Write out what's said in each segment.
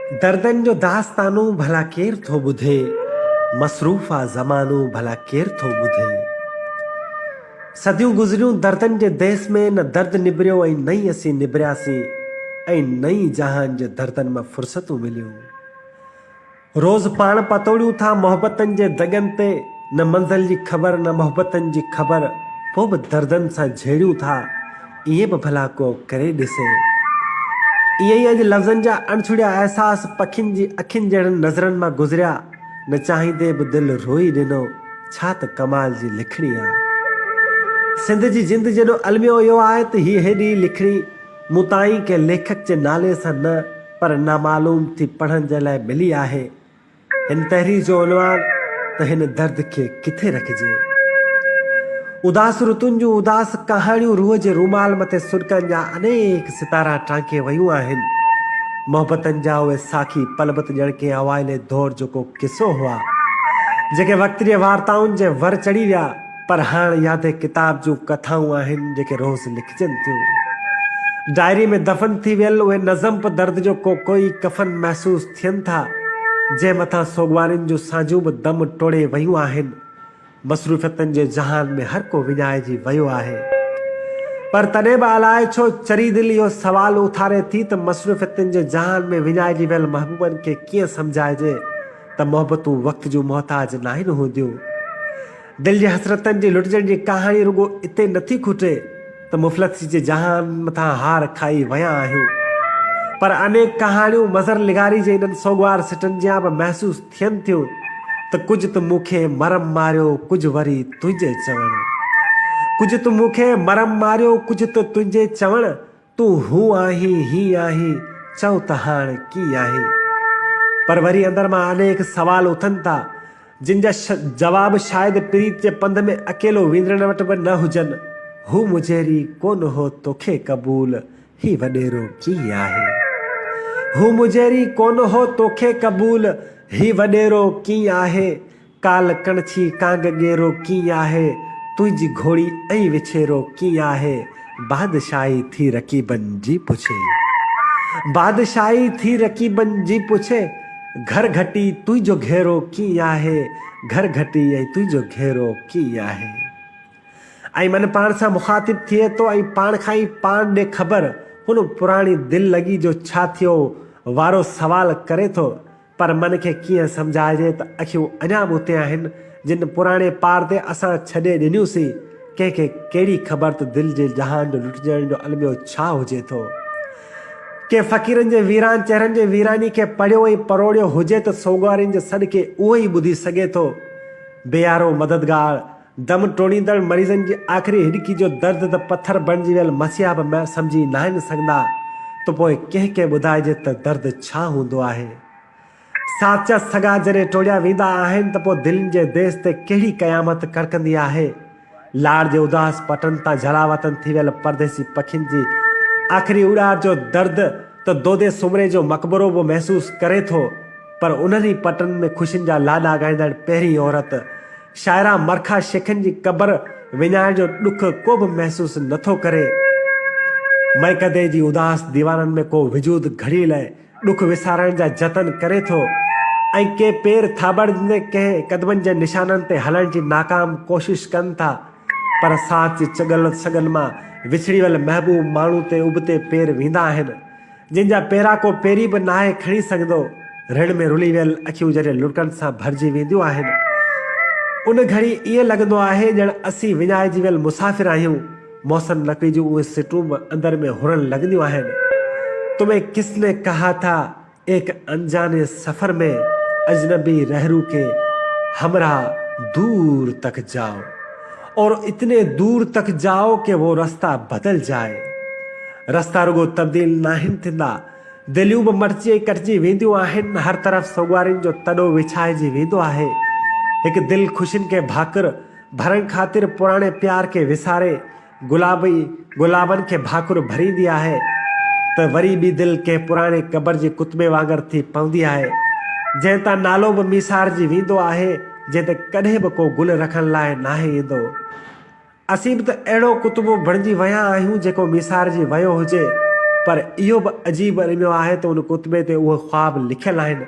दर्दन जो दास्तानू भला केर थो ॿुधे, मसरूफ़ा ज़मानो भला केर थो ॿुधे। सदियूं गुज़रियूं दर्दन जे देस में, न दर्द निबरियो ऐं नई असीं निबरियासीं, ऐं नई जहान जे दर्दन मां फुर्सतूं मिलियूं। रोज़ पाण पतोड़ियूं था मोहब्बतनि जे दगन ते, न मंज़िल जी ख़बर न मोहब्बतनि जी ख़बर, पोइ बि दर्दन सां झेड़ियूं था, ईअं बि भला को करे ॾिसे। ईअं ई अॼु लफ़्ज़नि जा अणछुड़िया अहसास पखियुनि जी अखियुनि जहिड़नि नज़रनि मां गुज़रिया, न चाहींदे बि दिलि रोई ॾिनो, छा त कमाल जी लिखणी आहे। सिंध जी जिंद जेॾो अलमियो इहो आहे त हीअ हेॾी लिखणी मूं ताईं के लेखक जे नाले सां न, पर नामालूम थी पढ़ण जे लाइ मिली आहे। हिन तहरीर जो उनवान त हिन दर्द खे किथे रखिजे। उदास ऋतुनि जूं उदास कहाणियूं रूह जे रूमाल मथे सुॾकनि जा अनेक सितारा टांके वयूं आहिनि। मोहब्बतनि जा उहे साखी पलबत ॼण के अवाइले दौर जो को किसो हुआ, जेके वक़्त जे वार्ताउनि जे वर चढ़ी विया, पर हाणे यादि किताब जूं कथाऊं आहिनि जेके रोज़ लिखजनि थियूं। डायरी में दफ़न थी वियल उहे नज़म पे दर्द जो कोई कफ़न महसूस थियनि था, जे मथां सोगवारियुनि जूं साझूं बि दम टोड़े वयूं आहिनि। मसरूफ़ियतनि जे जहान में हर को विञाइजी वियो आहे, पर तॾहिं बि अलाए छो चरी दिलि इहो सवाल उथारे थी त मसरूफ़ियतनि जे जहान में विञाइजी वियल महबूबनि खे कीअं सम्झाइजे त मोहबतूं वक़्त जूं मोहताज न आहिनि हूंदियूं। दिलि जे हसरतनि जी लुटजण जी कहाणी रुगो इते नथी खुटे त मुफ़लसी जे जहान मथां हार खाई विया आहियूं, पर अनेक कहाणियूं मज़र लिगारी जे इन्हनि सोगवार सिटनि जा बि महसूस थियनि थियूं त कुझु त मूंखे मरम मारियो, कुझु वरी तुंहिंजे चवण, कुझु त मूंखे मरम मारियो, कुझु त तुंहिंजे चवण, तूं हूं आहीं ही आहीं, चओ त हाणे कीअं आहीं। पर वरी अंदर मां अनेक सवाल उथनि था, जिन जा जवाब शायदि प्रीत जे पंध में अकेलो विंदड़न वटि बि न हुजनि। हू मुझेरी कोन हो तोखे क़बूल, ही वॾेरो कीअं आहे। हू मुझेरी कोन हो तोखे क़बूल, ही वॾेरो कीअं आहे। काल कणछी कांग गेरो कीअं आहे, तुंहिंजी घोड़ी ऐं विछेरो कीअं आहे। बादशाही थी रकीबनि जी पुछे, बादशाही थी रकीबनि जी पुछे, घर घटी तुंहिंजो घेरो कीअं आहे, घर घटी ऐं तुंहिंजो घेरो कीअं आहे। ऐं मन पाण सां मुखातिब थिए थो ऐं पाण खां ई पाण ॾे ख़बर, हुन पुराणी दिलि लॻी जो छा थियो वारो सवाल करे थो, पर मन खे कीअं सम्झाइजे त अखियूं अञा बि उते आहिनि जिन पुराणे पार ते असां छॾे ॾिनियूंसीं। कंहिंखे कहिड़ी ख़बर त दिलि जे जहान जो लुटजण जो अलमियो छा हुजे थो। के फ़क़ीरनि जे वीरान चेहरनि जे वीरानी खे पढ़ियो ऐं परोड़ियो हुजे त सोगवारियुनि जे सॾके उहो ई ॿुधी सघे थो। बेयारो मददगार, दम टोड़ींदड़ मरीज़नि जी आख़िरी हिॾकी जो दर्द त पथर बणिजी वियल मसीहा बि सम्झी न आहिनि सघंदा, त पोइ कंहिंखे ॿुधाइजे त दर्द छा हूंदो आहे। साचा सॻा जॾहिं टोड़िया वेंदा आहिनि त पोइ दिलि जे देस ते कहिड़ी क़यामत कड़कंदी आहे। लाड़ जे उदास पटनि तां जलावतन थी वियल परदेसी पखियुनि जी आख़िरी उॾार जो दर्द त दोदे सुमरे जो मक़बरो बि महसूस करे थो, पर उन्हनि ई पटनि में ख़ुशियुनि जा लाॾा ॻाईंदड़ पहिरीं औरत शाइरा मरखा शेखनि जी क़बर विञाइण जो ॾुख को बि महसूस नथो करे। मैकदे जी उदास दीवारनि में को वजूद घड़ी लाइ ॾुख विसारण जा जतन करे थो, ऐं के पेर थाबड़ंदे कंहिं क़दमनि जे निशाननि ते हलण जी नाकाम कोशिश कनि था, पर साथ जी चगल सगन मां विछड़ी वियल महबूब माण्हू ते उबते पेर वेंदा आहिनि, जिन जा पेरा को पेरी बि नाहे खणी सघंदो। ऋण में रुली वियल अखियूं जॾहिं लुटकनि सां भरिजी वेंदियूं आहिनि, उन घड़ी ईअं लॻंदो आहे ॼण असीं विञाइजी वियल मुसाफ़िर आहियूं। मौसम नकली जूं उहे सिटूं बि अंदर में हुरण लॻंदियूं आहिनि। तुम्हें किसने कहा था एक अनजाने सफ़र में, अजनबी रहरू के हमरा दूर तक जाओ, और इतने दूर तक जाओ कि वो रास्ता बदल जाए। रास्ता रुगो तब्दील नाहिनि थींदा, दिलियूं बि मटिजी कटिजी वेंदियूं आहिनि। हर तरफ़ सोगवारियुनि जो तॾो विछाइजी वेंदो आहे। हिकु दिलि ख़ुशियुनि खे भाकुर भरण ख़ातिर पुराणे प्यार खे विसारे गुलाबनि खे भाकुर भरींदी आहे, त वरी बि दिलि कंहिं पुराणे क़बर जी कुतबे वांगुरु थी पवंदी आहे, जंहिं तां नालो बि मिसारजी वेंदो आहे, जंहिं ते कॾहिं बि को गुल रखण लाइ नाहे ईंदो। असीं बि त अहिड़ो कुतबो बणिजी विया आहियूं जेको मिसारजी वियो हुजे, पर इहो बि अजीब रमियो आहे त उन कुतबे ते उहे ख्वाब लिखियल आहिनि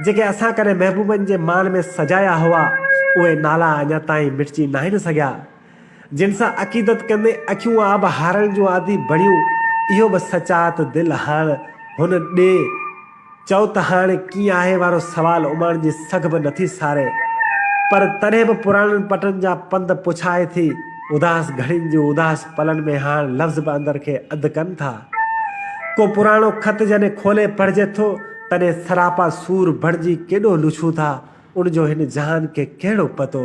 जेके असां कॾहिं महबूबनि जे मान में सजाया हुआ। उहे नाला अञा ताईं मिटिजी न आहिनि सघिया। जिन सां अक़ीदत कंदे अखियूं आब हारण जूं आदि बणियूं, इहो बि सचात दिलि हाणे हुन ॾे चओ त हाणे कीअं आहे वारो सवाल उमाण जी सघ बि नथी सारे। पर तॾहिं बि पुराणनि पटनि जा पंध पुछाए थी। उदास घड़ियुनि जे उदास पलनि में हाणे लफ़्ज़ बि अंदर खे अधु कनि था। को पुराणो ख़त जॾहिं खोले पढ़िजे थो तॾहिं सरापा सूर भरिजी केॾो लुछूं था, उनजो हिन जहान खे कहिड़ो पतो।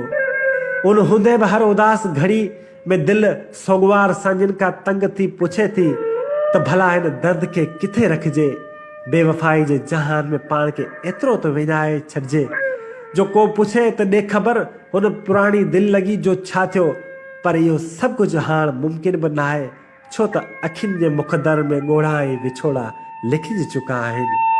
उन हूंदे बि हर उदास घड़ी में दिलि सोगवार सांझनि खां तंग थी पुछे थी त भला हिन दर्द खे किथे रखिजे। बेवफ़ाई जे जहान में पाण खे एतिरो त विञाए छॾिजे जो को पुछे त ॾे ख़बर हुन पुराणी दिलि लॻी जो छा थियो। पर इहो सभु कुझु हाणे मुमकिन बि न आहे, छो त अखियुनि जे मुक़दर में ॻोढ़ा ऐं विछोड़ा लिखिजी चुका आहिनि।